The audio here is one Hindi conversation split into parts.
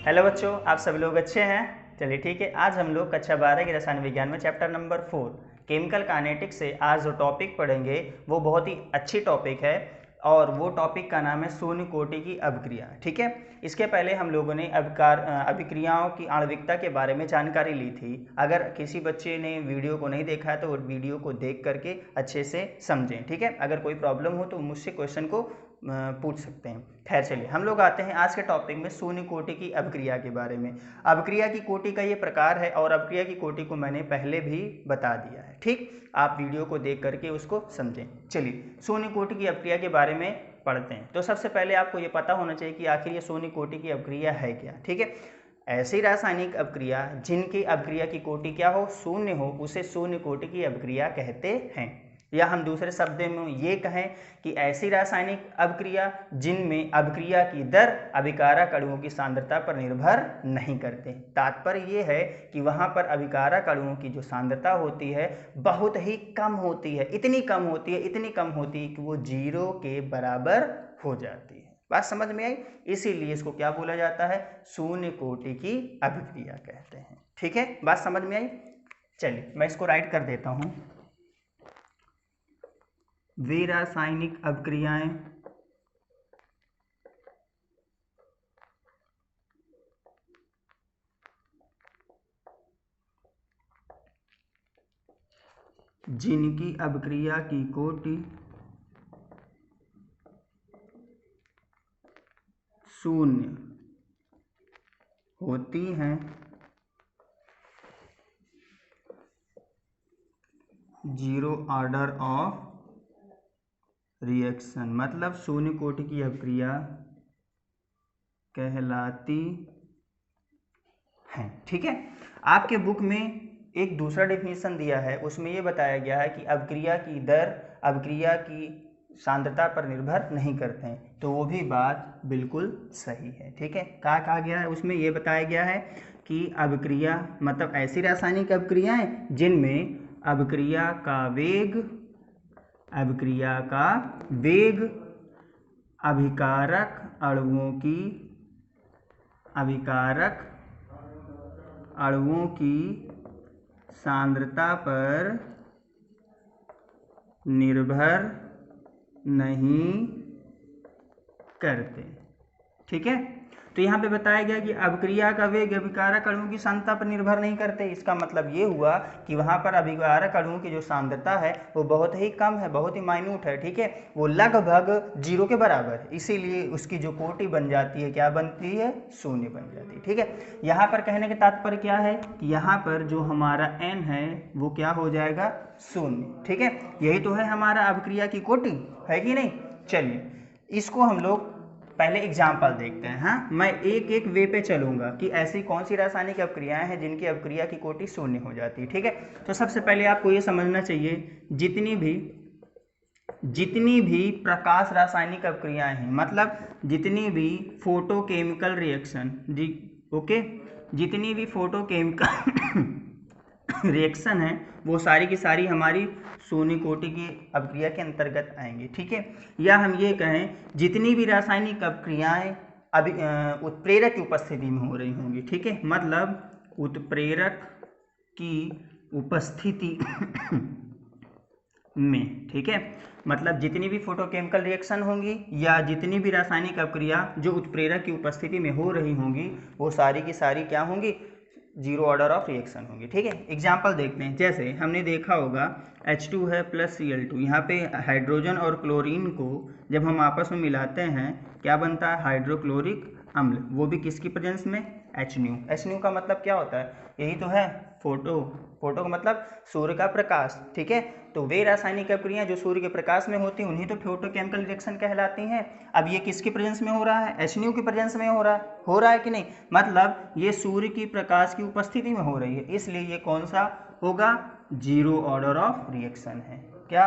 हेलो बच्चों, आप सभी लोग अच्छे हैं। चलिए ठीक है, आज हम लोग कक्षा 12 के रसायन विज्ञान में चैप्टर नंबर 4 केमिकल काइनेटिक्स से आज जो टॉपिक पढ़ेंगे वो बहुत ही अच्छी टॉपिक है और वो टॉपिक का नाम है शून्य कोटि की अभिक्रिया। ठीक है, इसके पहले हम लोगों ने अभिक्रियाओं की आणविकता के बारे में जानकारी ली थी। अगर किसी बच्चे ने वीडियो को नहीं देखा है तो वो वीडियो को देख करके अच्छे से समझें। ठीक है, अगर कोई प्रॉब्लम हो तो मुझसे क्वेश्चन को पूछ सकते हैं। खैर चलिए, हम लोग आते हैं आज के टॉपिक में शून्य कोटि की अभिक्रिया के बारे में। अभिक्रिया की कोटि का ये प्रकार है और अभिक्रिया की कोटि को मैंने पहले भी बता दिया है। ठीक, आप वीडियो को देख करके उसको समझें। चलिए, शून्य कोटि की अभिक्रिया के बारे में पढ़ते हैं। तो सबसे पहले आपको ये पता होना चाहिए कि आखिर ये शून्य कोटि की अभिक्रिया है क्या। ठीक है, ऐसी रासायनिक अभिक्रिया जिनकी अभिक्रिया की कोटि क्या हो, शून्य हो, उसे शून्य कोटि की अभिक्रिया कहते हैं। या हम दूसरे शब्दों में ये कहें कि ऐसी रासायनिक अभिक्रिया जिनमें अभिक्रिया की दर अभिकारक अणुओं की सांद्रता पर निर्भर नहीं करते। तात्पर्य ये है कि वहाँ पर अभिकारक अणुओं की जो सांद्रता होती है बहुत ही कम होती है, इतनी कम होती है कि वो 0 के बराबर हो जाती है। बात समझ में आई? इसीलिए इसको क्या बोला जाता है, शून्य कोटि की अभिक्रिया कहते हैं। ठीक है, बात समझ में आई? चलिए मैं इसको राइट कर देता हूँ। वे रासायनिक अभिक्रियाएं जिनकी अभिक्रिया की कोटि शून्य होती हैं, जीरो ऑर्डर ऑफ रिएक्शन, मतलब शून्य कोटि की अभिक्रिया कहलाती हैं। ठीक है, आपके बुक में एक दूसरा डेफिनेशन दिया है, उसमें ये बताया गया है कि अभिक्रिया की दर अभिक्रिया की सांद्रता पर निर्भर नहीं करते हैं, तो वो भी बात बिल्कुल सही है। ठीक है, क्या कहा गया है उसमें, ये बताया गया है कि अभिक्रिया मतलब ऐसी रासायनिक अभिक्रियाएं जिनमें अभिक्रिया का वेग अभिकारक अणुओं की सांद्रता पर निर्भर नहीं करते। ठीक है, तो यहाँ पे बताया गया कि अभिक्रिया का वेग अभिकारक अणुओं की सांद्रता पर निर्भर नहीं करते। इसका मतलब ये हुआ कि वहाँ पर अभिकारक अणुओं की जो सांद्रता है वो बहुत ही कम है, बहुत ही माइन्यूट है। ठीक है, वो लगभग 0 के बराबर है, इसीलिए उसकी जो कोटि बन जाती है, क्या बनती है, शून्य बन जाती है। ठीक है, यहाँ पर कहने का तात्पर्य क्या है कि यहाँ पर जो हमारा n है वो क्या हो जाएगा, शून्य। ठीक है, यही तो है हमारा अभिक्रिया की कोटि, है कि नहीं। चलिए इसको हम लोग पहले एग्जाम्पल देखते हैं। हाँ, मैं एक एक वे पे चलूंगा कि ऐसी कौन सी रासायनिक अभिक्रियाएं हैं जिनकी अभिक्रिया की कोटि शून्य हो जाती है। ठीक है, तो सबसे पहले आपको ये समझना चाहिए, जितनी भी प्रकाश रासायनिक अभिक्रियाएं हैं, मतलब जितनी भी फोटोकेमिकल रिएक्शन, जितनी भी फोटोकेमिकल रिएक्शन है वो सारी की सारी हमारी शून्य कोटि की अभिक्रिया के अंतर्गत आएंगे। ठीक है, या हम ये कहें जितनी भी रासायनिक अभिक्रियाएं उत्प्रेरक की उपस्थिति में हो रही होंगी। ठीक है, मतलब उत्प्रेरक की उपस्थिति में। ठीक है, मतलब जितनी भी फोटोकेमिकल रिएक्शन होंगी या जितनी भी रासायनिक अभिक्रिया जो उत्प्रेरक की उपस्थिति में हो रही होंगी वो सारी की सारी क्या होंगी, 0 ऑर्डर ऑफ रिएक्शन होंगे। ठीक है, एग्जाम्पल देखते हैं। जैसे हमने देखा होगा H2 है प्लस Cl2, यहाँ पे हाइड्रोजन और क्लोरीन को जब हम आपस में मिलाते हैं क्या बनता है, हाइड्रोक्लोरिक अम्ल, वो भी किसकी प्रेजेंस में, HNu का मतलब क्या होता है, यही तो है फोटो का मतलब सूर्य का प्रकाश। ठीक है, तो वे रासायनिक अभिक्रियाएं जो सूर्य के प्रकाश में होती हैं उन्हीं तो फोटोकेमिकल रिएक्शन कहलाती हैं। अब ये किसकी प्रेजेंस में हो रहा है, HNu की प्रेजेंस में हो रहा है कि नहीं, मतलब ये सूर्य की प्रकाश की उपस्थिति में हो रही है, इसलिए ये कौन सा होगा, 0 ऑर्डर ऑफ रिएक्शन है। क्या,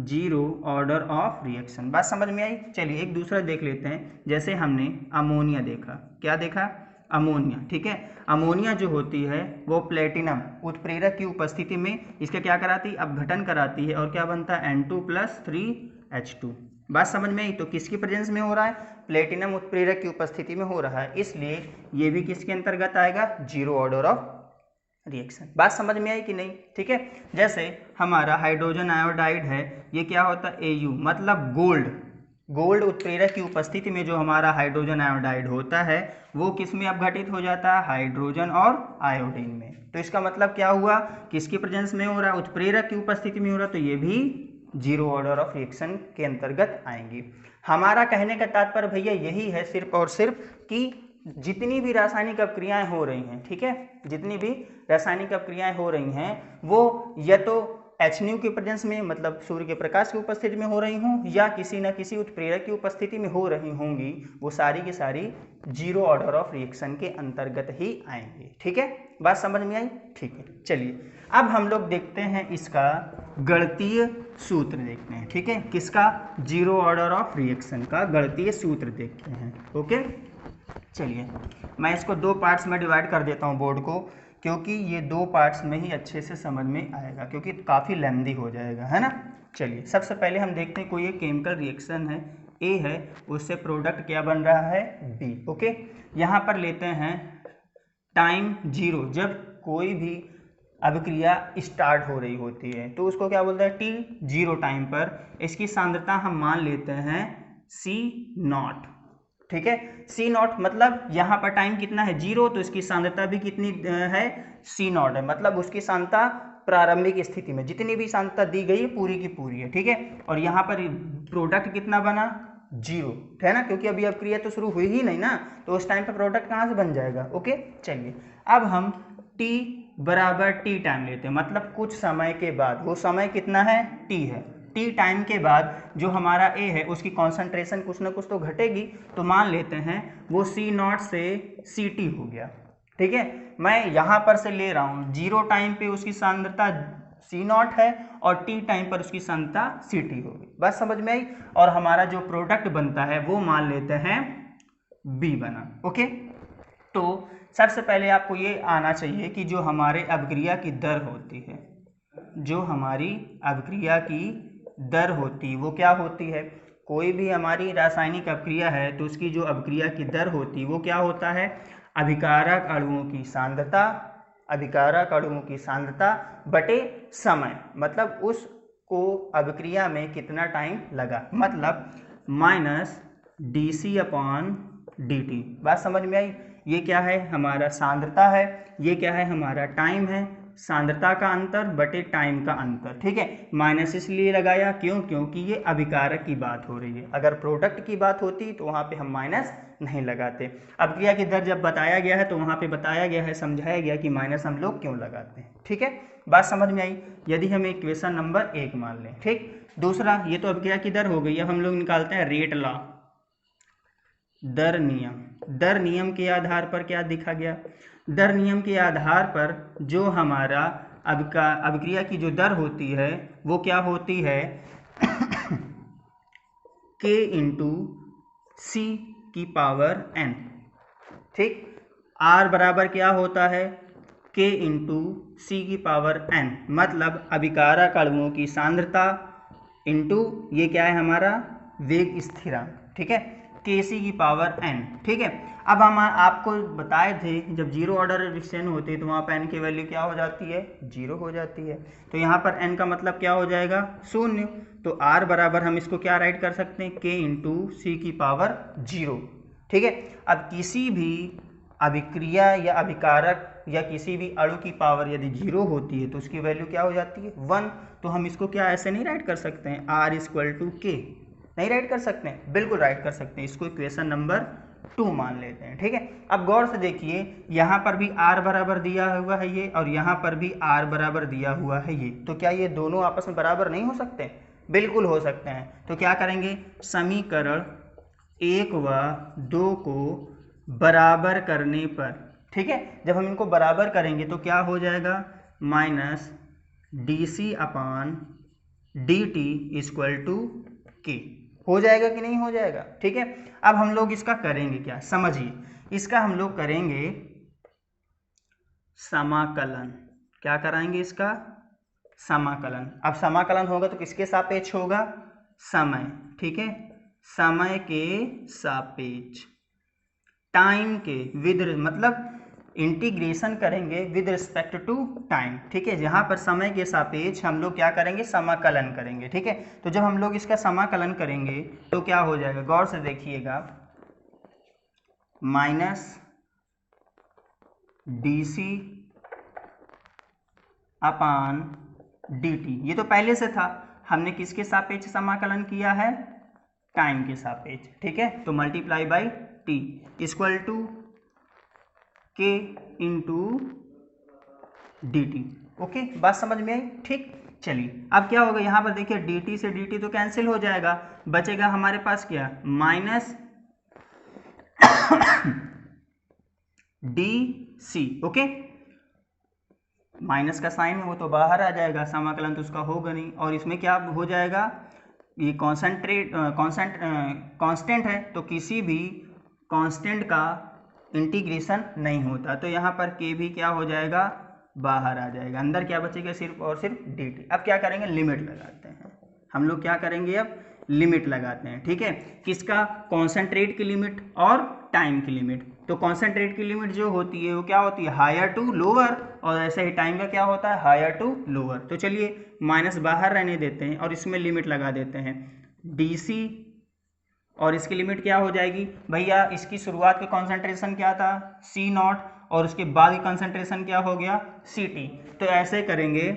0 ऑर्डर ऑफ रिएक्शन। बात समझ में आई? चलिए एक दूसरा देख लेते हैं। जैसे हमने अमोनिया देखा, क्या देखा, अमोनिया। ठीक है, अमोनिया जो होती है वो प्लेटिनम उत्प्रेरक की उपस्थिति में इसका क्या कराती है, अपघटन कराती है और क्या बनता है, N2 + 3H2। बात समझ में आई? तो किसकी प्रेजेंस में हो रहा है, प्लेटिनम उत्प्रेरक की उपस्थिति में हो रहा है, इसलिए ये भी किसके अंतर्गत आएगा, जीरो ऑर्डर ऑफ रिएक्शन। बात समझ में आई कि नहीं? ठीक है, जैसे हमारा हाइड्रोजन आयोडाइड है, ये क्या होता है, Au, मतलब गोल्ड उत्प्रेरक की उपस्थिति में जो हमारा हाइड्रोजन आयोडाइड होता है वो किस में अपघटित हो जाता है, हाइड्रोजन और आयोडीन में। तो इसका मतलब क्या हुआ, किसकी प्रेजेंस में हो रहा है, उत्प्रेरक की उपस्थिति में हो रहा है, तो ये भी जीरो ऑर्डर ऑफ रिएक्शन के अंतर्गत आएंगी। हमारा कहने का तात्पर्य भैया यही है सिर्फ और सिर्फ कि जितनी भी रासायनिक अपक्रियाएं हो रही हैं, ठीक है, जितनी भी रासायनिक अपक्रियाएं हो रही हैं वो या तो HNU की प्रेजेंस में, मतलब सूर्य के प्रकाश की उपस्थिति में हो रही हों, या किसी न किसी उत्प्रेरक की उपस्थिति में हो रही होंगी, वो सारी की सारी जीरो ऑर्डर ऑफ रिएक्शन के अंतर्गत ही आएंगे। ठीक है, बात समझ में आई? ठीक है, चलिए अब हम लोग देखते हैं इसका गणितीय सूत्र देखते हैं। ठीक है, किसका, जीरो ऑर्डर ऑफ रिएक्शन का गणितीय सूत्र देखते हैं। ओके, चलिए मैं इसको दो पार्ट्स में डिवाइड कर देता हूँ बोर्ड को, क्योंकि ये दो पार्ट्स में ही अच्छे से समझ में आएगा, क्योंकि काफ़ी लेंथी हो जाएगा, है ना। चलिए सबसे पहले हम देखते हैं कोई एक केमिकल रिएक्शन है, ए है, उससे प्रोडक्ट क्या बन रहा है, बी। ओके, यहाँ पर लेते हैं टाइम जीरो, जब कोई भी अभिक्रिया स्टार्ट हो रही होती है तो उसको क्या बोलते हैं, टी जीरो टाइम पर इसकी सांद्रता हम मान लेते हैं C0। ठीक है, C0 मतलब यहाँ पर टाइम कितना है, जीरो, तो इसकी सांद्रता भी कितनी है, C0 है, मतलब उसकी सांद्रता प्रारंभिक स्थिति में जितनी भी सांद्रता दी गई है पूरी की पूरी है। ठीक है, और यहाँ पर प्रोडक्ट कितना बना, जीरो, है ना, क्योंकि अभी अभिक्रिया तो शुरू हुई ही नहीं ना, तो उस टाइम पर प्रोडक्ट कहाँ से बन जाएगा। ओके, चलिए अब हम T बराबर टी टाइम लेते हैं, मतलब कुछ समय के बाद, वो समय कितना है, T है, टी टाइम के बाद जो हमारा ए है उसकी कॉन्सेंट्रेशन कुछ ना कुछ तो घटेगी, तो मान लेते हैं वो C0 से Ct हो गया। ठीक है, मैं यहाँ पर से ले रहा हूँ, जीरो टाइम पे उसकी सांद्रता C0 है और टी टाइम पर उसकी सांद्रता Ct होगी। बस समझ में आई, और हमारा जो प्रोडक्ट बनता है वो मान लेते हैं B बना। ओके, तो सबसे पहले आपको ये आना चाहिए कि जो हमारे अभिक्रिया की दर होती है, जो हमारी अभिक्रिया की दर होती वो क्या होती है, कोई भी हमारी रासायनिक अभिक्रिया है तो उसकी जो अभिक्रिया की दर होती वो क्या होता है, अभिकारक अणुओं की सांद्रता, अभिकारक अणुओं की सांद्रता बटे समय, मतलब उसको अभिक्रिया में कितना टाइम लगा, मतलब माइनस dC/dt। बात समझ में आई, ये क्या है, हमारा सांद्रता है, ये क्या है, हमारा टाइम है, सांद्रता का अंतर बटे टाइम का अंतर। ठीक है, माइनस इसलिए लगाया, क्यों, क्योंकि ये अभिकारक की बात हो रही है, अगर प्रोडक्ट की बात होती तो वहाँ पे हम माइनस नहीं लगाते। अभिक्रिया की दर जब बताया गया है तो वहाँ पे बताया गया है, समझाया गया कि माइनस हम लोग क्यों लगाते हैं। ठीक है, बात समझ में आई। यदि हम इक्वेशन नंबर 1 मान लें, ठीक, दूसरा, ये तो अभिक्रिया की दर हो गई, अब हम लोग निकालते हैं रेट लॉ, दर नियम। दर नियम के आधार पर क्या देखा गया, दर नियम के आधार पर जो हमारा अभिक्रिया की जो दर होती है वो क्या होती है, K इंटू C⁴n। ठीक, R बराबर क्या होता है, K इंटू C⁴n, मतलब अभिकारक अणुओं की सांद्रता इंटू ये क्या है हमारा वेग स्थिरांक। ठीक है, Kc⁴n। ठीक है, अब हम आपको बताए थे जब जीरो ऑर्डर रिएक्शन होती है तो वहाँ पर n की वैल्यू क्या हो जाती है, जीरो हो जाती है, तो यहाँ पर n का मतलब क्या हो जाएगा, शून्य। तो R बराबर हम इसको क्या राइट कर सकते हैं, K इंटू C⁴0। ठीक है, अब किसी भी अभिक्रिया या अभिकारक या किसी भी अणु की पावर यदि जीरो होती है तो उसकी वैल्यू क्या हो जाती है, 1। तो हम इसको क्या ऐसे नहीं राइट कर सकते हैं, R = K, नहीं राइट कर सकते हैं, बिल्कुल राइट कर सकते हैं, इसको इक्वेशन नंबर 2 मान लेते हैं। ठीक है, अब गौर से देखिए, यहाँ पर भी R बराबर दिया हुआ है ये, और यहाँ पर भी R बराबर दिया हुआ है ये, तो क्या ये दोनों आपस में बराबर नहीं हो सकते, बिल्कुल हो सकते हैं। तो क्या करेंगे, समीकरण 1 व 2 को बराबर करने पर, ठीक है, जब हम इनको बराबर करेंगे तो क्या हो जाएगा, माइनस dC/dt = K हो जाएगा कि नहीं हो जाएगा। ठीक है, अब हम लोग इसका करेंगे क्या, समझिए, इसका हम लोग करेंगे समाकलन। क्या कराएंगे, इसका समाकलन। अब समाकलन होगा तो किसके सापेक्ष होगा, समय। ठीक है, समय के सापेक्ष, टाइम के विद मतलब इंटीग्रेशन करेंगे विद रिस्पेक्ट टू टाइम, ठीक है। जहाँ पर समय के सापेक्ष हम लोग क्या करेंगे, समाकलन करेंगे, ठीक है। तो जब हम लोग इसका समाकलन करेंगे तो क्या हो जाएगा, गौर से देखिएगा, माइनस dc अपान dt। ये तो पहले से था, हमने किसके सापेक्ष समाकलन किया है, टाइम के सापेक्ष, ठीक है। तो multiply by t equal to k into dt। Okay, बात समझ में आई, ठीक। चलिए अब क्या होगा, यहाँ पर देखिए dt से dt तो कैंसिल हो जाएगा, बचेगा हमारे पास क्या, माइनस dc। ओके, माइनस का साइन है वो तो बाहर आ जाएगा, समाकलन तो उसका होगा नहीं, और इसमें क्या हो जाएगा, ये कांस्टेंट है, तो किसी भी कांस्टेंट का इंटीग्रेशन नहीं होता, तो यहाँ पर k भी क्या हो जाएगा, बाहर आ जाएगा, अंदर क्या बचेगा, सिर्फ और सिर्फ dt। अब क्या करेंगे, लिमिट लगाते हैं हम लोग, क्या करेंगे अब, लिमिट लगाते हैं, ठीक है। किसका, कॉन्सेंट्रेट की लिमिट और टाइम की लिमिट। तो कॉन्सेंट्रेट की लिमिट जो होती है वो क्या होती है, हायर टू लोअर, और ऐसे ही टाइम का क्या होता है, हायर टू लोअर। तो चलिए माइनस बाहर रहने देते हैं और इसमें लिमिट लगा देते हैं dc, और इसकी लिमिट क्या हो जाएगी भैया, इसकी शुरुआत का कॉन्सेंट्रेशन क्या था, C0, और उसके बाद की कॉन्सेंट्रेशन क्या हो गया, Ct। तो ऐसे करेंगे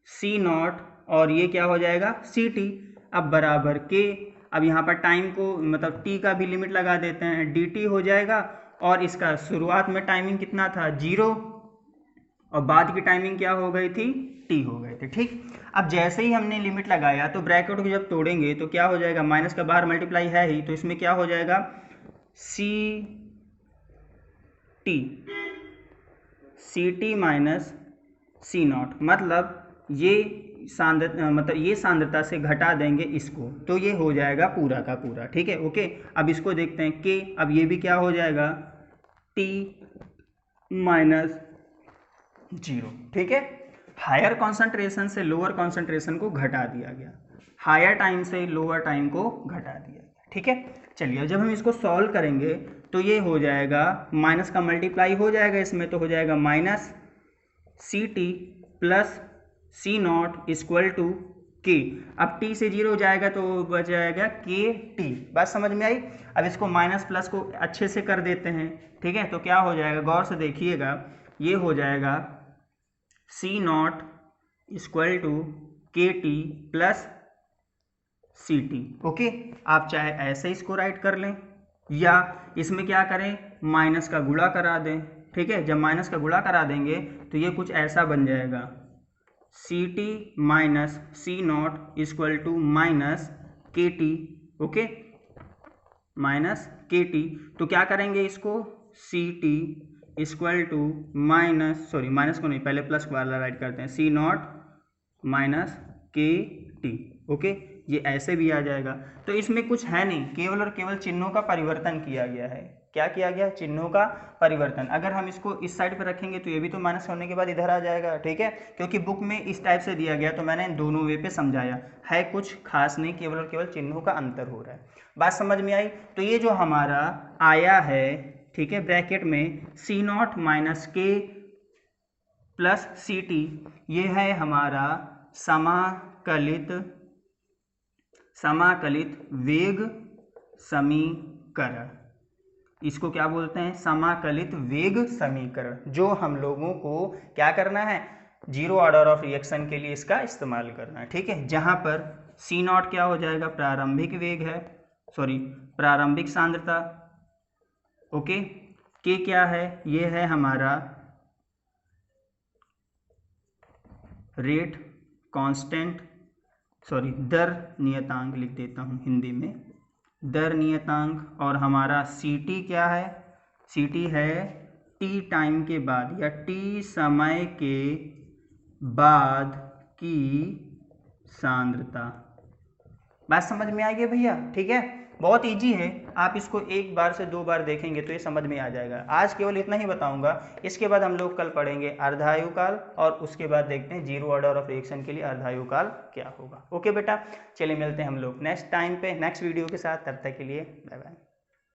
C0 और ये क्या हो जाएगा, Ct, अब बराबर k। अब यहाँ पर टाइम को मतलब t का भी लिमिट लगा देते हैं, dt हो जाएगा, और इसका शुरुआत में टाइमिंग कितना था, 0, और बाद की टाइमिंग क्या हो गई थी, t हो गए थे, ठीक। अब जैसे ही हमने लिमिट लगाया तो ब्रैकेट को जब तोड़ेंगे तो क्या हो जाएगा, माइनस का बाहर मल्टीप्लाई है ही, तो इसमें क्या हो जाएगा, ct माइनस C0, मतलब ये सांद्रता से घटा देंगे इसको, तो ये हो जाएगा पूरा का पूरा, ठीक है। ओके, अब इसको देखते हैं k, अब ये भी क्या हो जाएगा, t माइनस 0, ठीक है। हायर कॉन्सेंट्रेशन से लोअर कॉन्सेंट्रेशन को घटा दिया गया, हायर टाइम से लोअर टाइम को घटा दिया गया, ठीक है। चलिए जब हम इसको सॉल्व करेंगे तो ये हो जाएगा, माइनस का मल्टीप्लाई हो जाएगा इसमें, तो हो जाएगा minus Ct plus C0 equal to k। अब t से 0 हो जाएगा तो बच जाएगा kt। बात समझ में आई। अब इसको माइनस प्लस को अच्छे से कर देते हैं, ठीक है। तो क्या हो जाएगा, गौर से देखिएगा, ये हो जाएगा C0 equal to kt plus Ct। Okay, आप चाहे ऐसे इसको राइट कर लें या इसमें क्या करें, माइनस का गुणा करा दें, ठीक है। जब माइनस का गुणा करा देंगे तो ये कुछ ऐसा बन जाएगा, Ct minus C0 equal to minus kt। Okay, minus kt। तो क्या करेंगे इसको, Ct इक्वल टू माइनस को नहीं, पहले प्लस वाला राइट करते हैं, C0 माइनस kt। ओके, ये ऐसे भी आ जाएगा। तो इसमें कुछ है नहीं, केवल और केवल चिन्हों का परिवर्तन किया गया है। क्या किया गया, चिन्हों का परिवर्तन। अगर हम इसको इस साइड पर रखेंगे तो ये भी तो माइनस होने के बाद इधर आ जाएगा, ठीक है। क्योंकि बुक में इस टाइप से दिया गया तो मैंने दोनों वे पे समझाया है, कुछ खास नहीं, केवल और केवल चिन्हों का अंतर हो रहा है। बात समझ में आई। तो ये जो हमारा आया है, ठीक है, ब्रैकेट में C0 minus k plus Ct, ये है हमारा समाकलित वेग समीकरण। इसको क्या बोलते हैं, समाकलित वेग समीकरण, जो हम लोगों को क्या करना है, जीरो ऑर्डर ऑफ रिएक्शन के लिए इसका इस्तेमाल करना है, ठीक है। जहां पर C0 क्या हो जाएगा, प्रारंभिक वेग है, प्रारंभिक सांद्रता। ओके, K क्या है, ये है हमारा रेट कांस्टेंट, दर नियतांक लिख देता हूँ हिंदी में, दर नियतांक। और हमारा Ct क्या है, Ct है t टाइम के बाद या t समय के बाद की सांद्रता। बात समझ में आ गई भैया, ठीक है। बहुत ईजी है, आप इसको एक बार से 2 बार देखेंगे तो ये समझ में आ जाएगा। आज केवल इतना ही बताऊंगा, इसके बाद हम लोग कल पढ़ेंगे अर्धायुकाल और उसके बाद देखते हैं जीरो ऑर्डर ऑफ रिएक्शन के लिए अर्धायुकाल क्या होगा। ओके बेटा, चलिए मिलते हैं हम लोग नेक्स्ट टाइम पे नेक्स्ट वीडियो के साथ, तब तक के लिए बाय बाय।